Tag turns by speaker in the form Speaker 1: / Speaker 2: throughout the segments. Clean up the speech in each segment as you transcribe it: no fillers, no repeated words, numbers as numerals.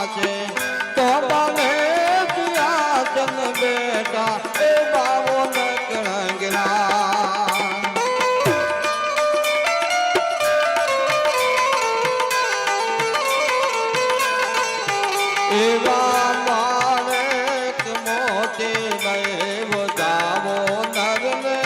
Speaker 1: છે તો બને સિંહાસન બેટા એ બાવો નકળંગના એવા માણેક મોતી લઈ વધાવો નરને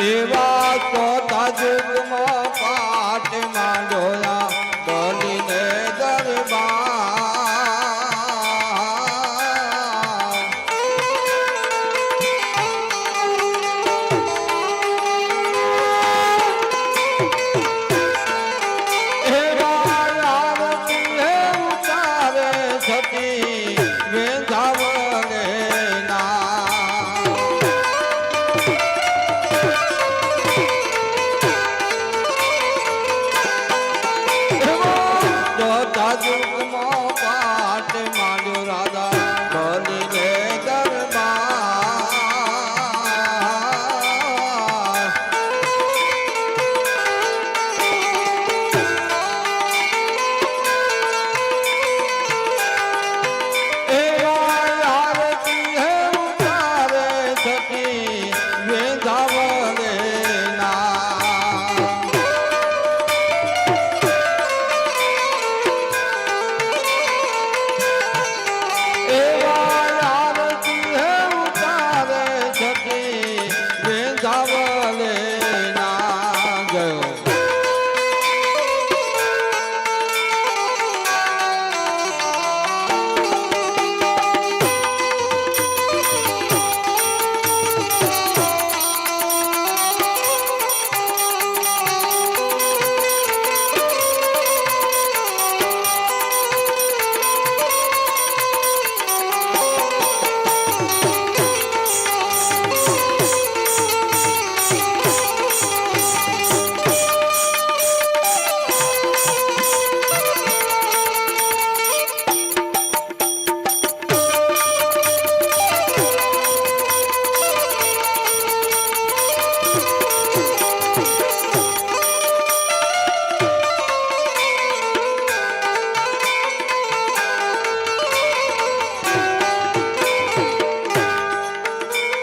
Speaker 1: એવા ચોથા યુગમાં પાઠ માંડોયા બોલીને દરબાર એવા આરતી ઉતારે સતી વેધાવને યુગમાં પાઠ માંડ્યો રાધા બોલીને દરબાર એવા આરતી હે ઉતારે સતી વેધાવને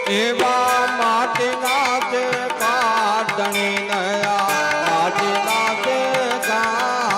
Speaker 1: એવા માટીના તે પાટણી નયા માટીના તે ગામ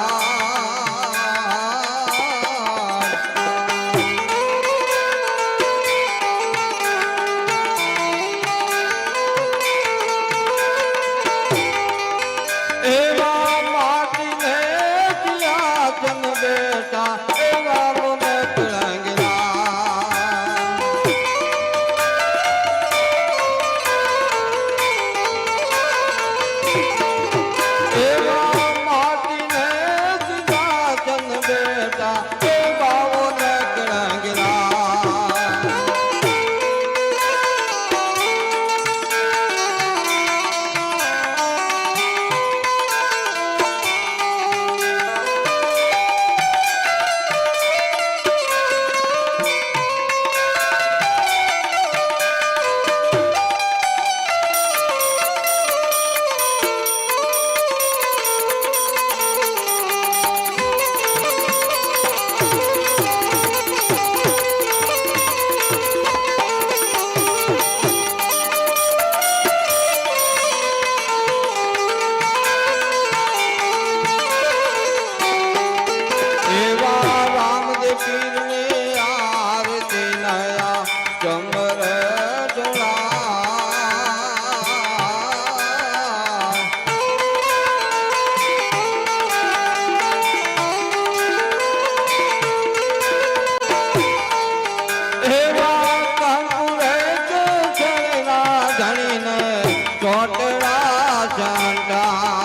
Speaker 1: ચોટડા ચંડા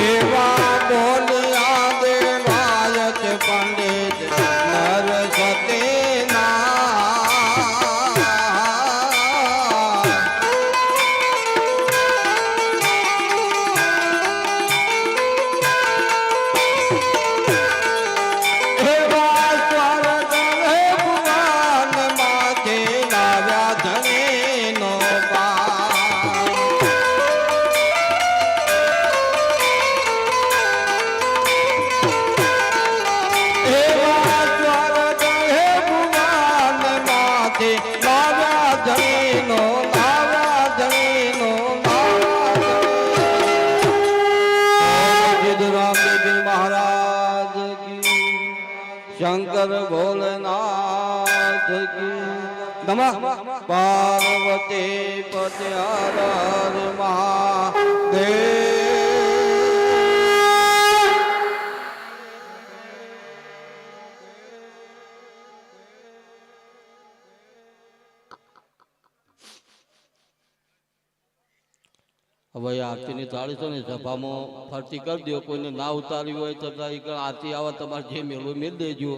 Speaker 1: એવા બોલ્યા દેવાયત પંડિત શંકર ભોલેનાથ કી નમઃ પાર્વતી પતે હર હર મહાદેવ હવે આરતીની તાળી છે ને સભામાં ફરતી કરી દો કોઈને ના ઉતારી હોય તો આરતી આવે તમારે જે મેળવું મેળ દેજો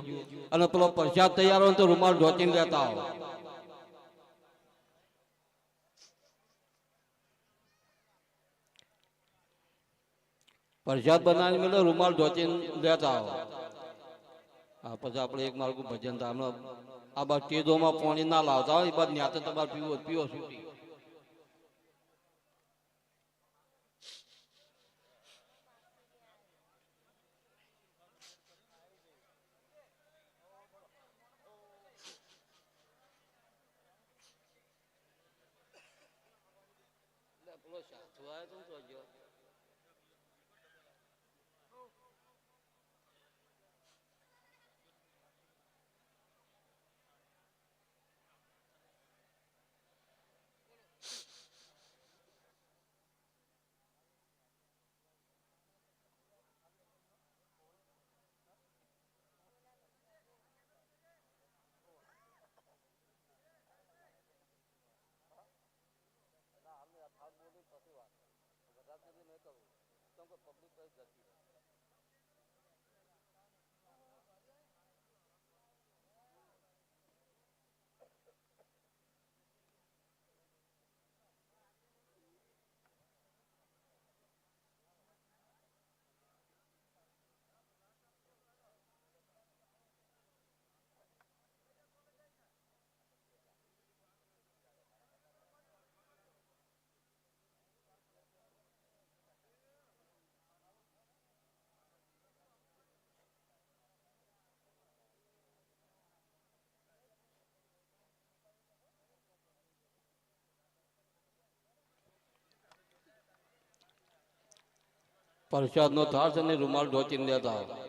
Speaker 1: અને પેલો પ્રસાદ તૈયાર હોય તો રૂમાલ ઢોચીને લેતા આવો પ્રસાદ બનાવીને મેળવે રૂમાલ ઢોચીને લેતા આવો હા પછી આપણે એક માર્ગું ભજન થાય આ બાદ ટેદોમાં પાણી ના લાવતા હોય એ બાદ ન્યાતે તમારે પીવો પીવો છૂટી પ્રસાદ નો થાળ છે ને રૂમાલ ઢોચીને લેતા